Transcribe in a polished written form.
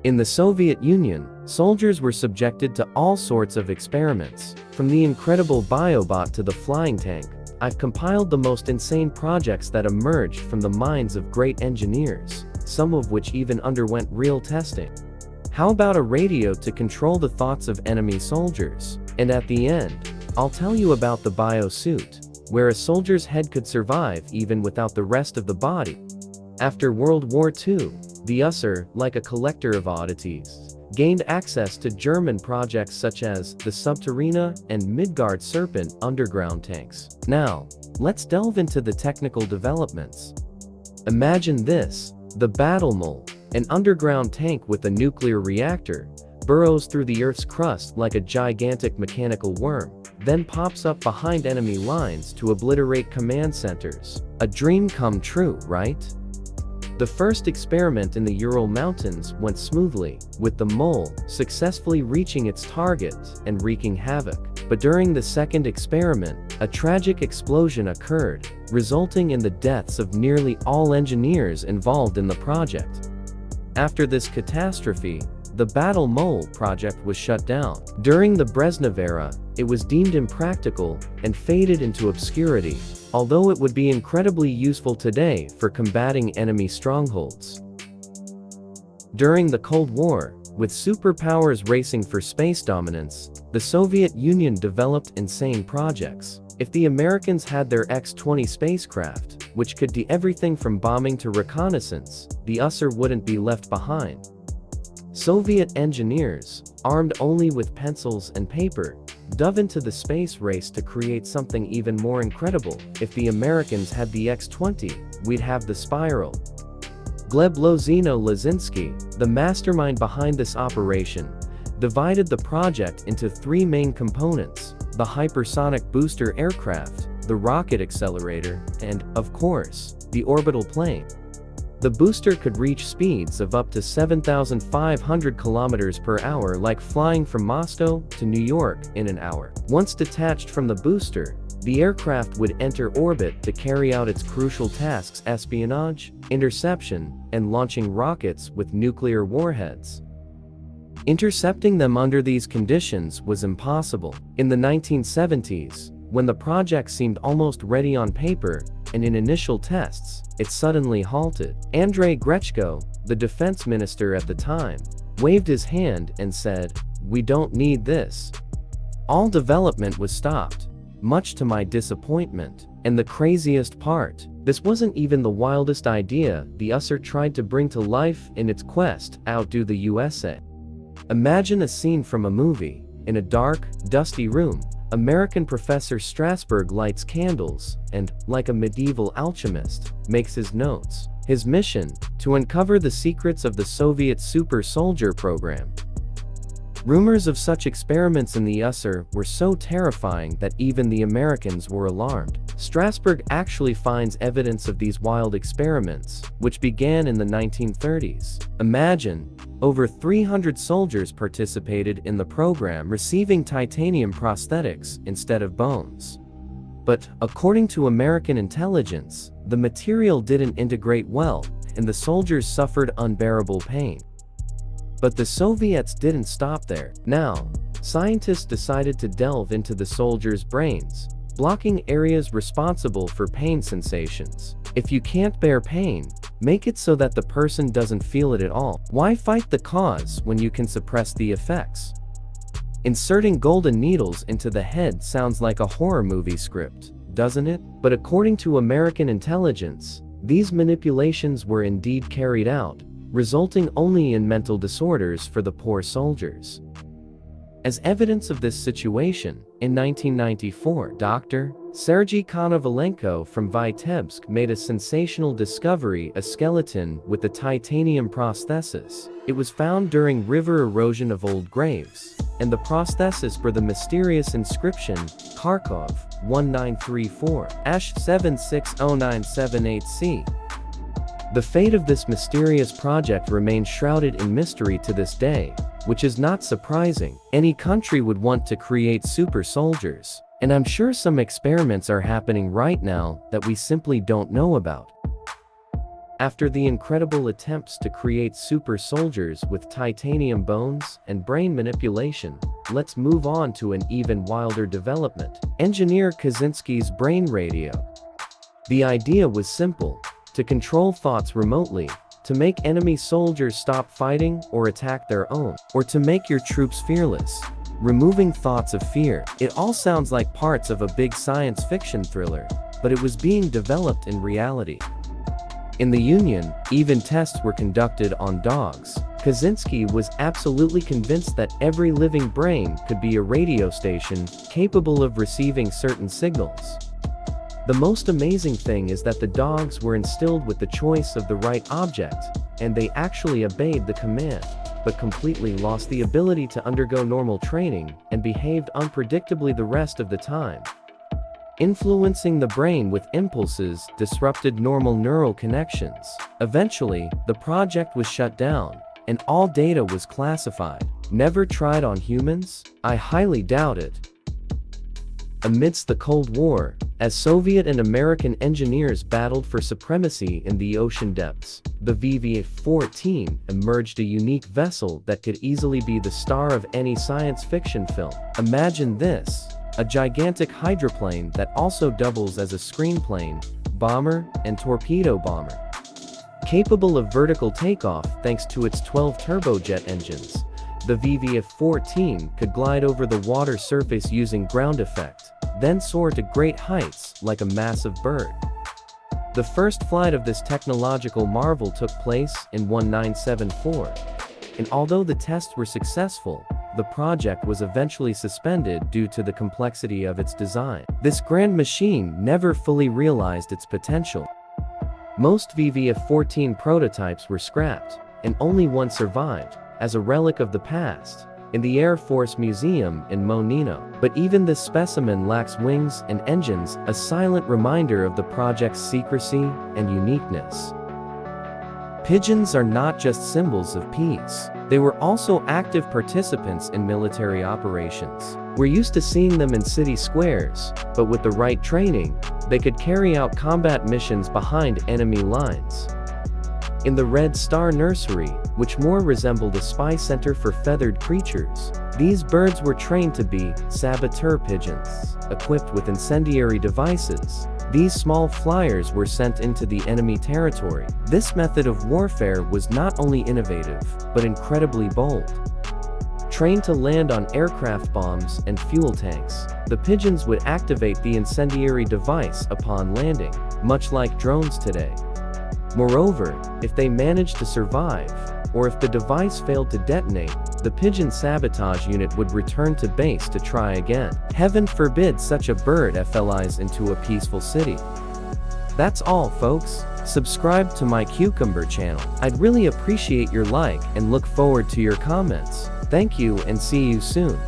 In the Soviet Union, soldiers were subjected to all sorts of experiments, from the incredible biobot to the flying tank. I've compiled the most insane projects that emerged from the minds of great engineers, some of which even underwent real testing. How about a radio to control the thoughts of enemy soldiers? And at the end, I'll tell you about the biosuit, where a soldier's head could survive even without the rest of the body. After World War II, the USSR, like a collector of oddities, gained access to German projects such as the Submarine and Midgard Serpent underground tanks. Now, let's delve into the technical developments. Imagine this: the battle mole, an underground tank with a nuclear reactor, burrows through the Earth's crust like a gigantic mechanical worm, then pops up behind enemy lines to obliterate command centers. A dream come true, right? The first experiment in the Ural Mountains went smoothly, with the mole successfully reaching its target and wreaking havoc. But during the second experiment, a tragic explosion occurred, resulting in the deaths of nearly all engineers involved in the project. After this catastrophe, the Battle Mole project was shut down. During the Brezhnev era, it was deemed impractical and faded into obscurity, although it would be incredibly useful today for combating enemy strongholds. During the Cold War, with superpowers racing for space dominance, the Soviet Union developed insane projects. If the Americans had their X-20 spacecraft, which could do everything from bombing to reconnaissance, the USSR wouldn't be left behind. Soviet engineers, armed only with pencils and paper, dove into the space race to create something even more incredible. If the Americans had the X-20, we'd have the Spiral. Gleb Lozino-Lazinski, the mastermind behind this operation, divided the project into three main components: the hypersonic booster aircraft, the rocket accelerator, and, of course, the orbital plane. The booster could reach speeds of up to 7,500 kilometers per hour, like flying from Moscow to New York in an hour. Once detached from the booster, the aircraft would enter orbit to carry out its crucial tasks: espionage, interception, and launching rockets with nuclear warheads. Intercepting them under these conditions was impossible. In the 1970s, when the project seemed almost ready on paper and in initial tests, it suddenly halted. Andrei Grechko, the defense minister at the time, waved his hand and said, "We don't need this." All development was stopped, much to my disappointment. And the craziest part, this wasn't even the wildest idea the USSR tried to bring to life in its quest to outdo the USA. Imagine a scene from a movie. In a dark, dusty room, American Professor Strasberg lights candles and, like a medieval alchemist, makes his notes. His mission: to uncover the secrets of the Soviet super soldier program. Rumors of such experiments in the USSR were so terrifying that even the Americans were alarmed. Strasberg actually finds evidence of these wild experiments, which began in the 1930s. Imagine, over 300 soldiers participated in the program, receiving titanium prosthetics instead of bones. But, according to American intelligence, the material didn't integrate well, and the soldiers suffered unbearable pain. But the Soviets didn't stop there. Now, scientists decided to delve into the soldiers' brains, blocking areas responsible for pain sensations. If you can't bear pain, make it so that the person doesn't feel it at all. Why fight the cause when you can suppress the effects? Inserting golden needles into the head sounds like a horror movie script, doesn't it? But according to American intelligence, these manipulations were indeed carried out, resulting only in mental disorders for the poor soldiers. As evidence of this situation, in 1994, Dr. Sergei Konovalenko from Vitebsk made a sensational discovery: a skeleton with a titanium prosthesis. It was found during river erosion of old graves, and the prosthesis bore the mysterious inscription, Kharkov 1934-7609778C. The fate of this mysterious project remains shrouded in mystery to this day, which is not surprising. Any country would want to create super soldiers, and I'm sure some experiments are happening right now that we simply don't know about. After the incredible attempts to create super soldiers with titanium bones and brain manipulation, let's move on to an even wilder development. Engineer Kaczynski's brain radio. The idea was simple: to control thoughts remotely, to make enemy soldiers stop fighting or attack their own, or to make your troops fearless, removing thoughts of fear. It all sounds like parts of a big science fiction thriller, but it was being developed in reality. In the Union, even tests were conducted on dogs. Kaczynski was absolutely convinced that every living brain could be a radio station capable of receiving certain signals. The most amazing thing is that the dogs were instilled with the choice of the right object, and they actually obeyed the command, but completely lost the ability to undergo normal training and behaved unpredictably the rest of the time. Influencing the brain with impulses disrupted normal neural connections. Eventually, the project was shut down, and all data was classified. Never tried on humans? I highly doubt it. Amidst the Cold War, as Soviet and American engineers battled for supremacy in the ocean depths, the VVA-14 emerged a unique vessel that could easily be the star of any science fiction film. Imagine this: a gigantic hydroplane that also doubles as a screenplane, bomber, and torpedo bomber. Capable of vertical takeoff thanks to its 12 turbojet engines, the VVA-14 could glide over the water surface using ground effect, then soar to great heights like a massive bird. The first flight of this technological marvel took place in 1974, and although the tests were successful, the project was eventually suspended due to the complexity of its design. This grand machine never fully realized its potential. Most VVA-14 prototypes were scrapped, and only one survived, as a relic of the past, in the Air Force Museum in Monino. But even this specimen lacks wings and engines, a silent reminder of the project's secrecy and uniqueness. Pigeons are not just symbols of peace. They were also active participants in military operations. We're used to seeing them in city squares, but with the right training, they could carry out combat missions behind enemy lines. In the Red Star Nursery, which more resembled a spy center for feathered creatures, these birds were trained to be saboteur pigeons. Equipped with incendiary devices, these small flyers were sent into the enemy territory. This method of warfare was not only innovative, but incredibly bold. Trained to land on aircraft bombs and fuel tanks, the pigeons would activate the incendiary device upon landing, much like drones today. Moreover, if they managed to survive, or if the device failed to detonate, the pigeon sabotage unit would return to base to try again. Heaven forbid such a bird flies into a peaceful city. That's all, folks. Subscribe to my Cucumber channel. I'd really appreciate your like and look forward to your comments. Thank you and see you soon.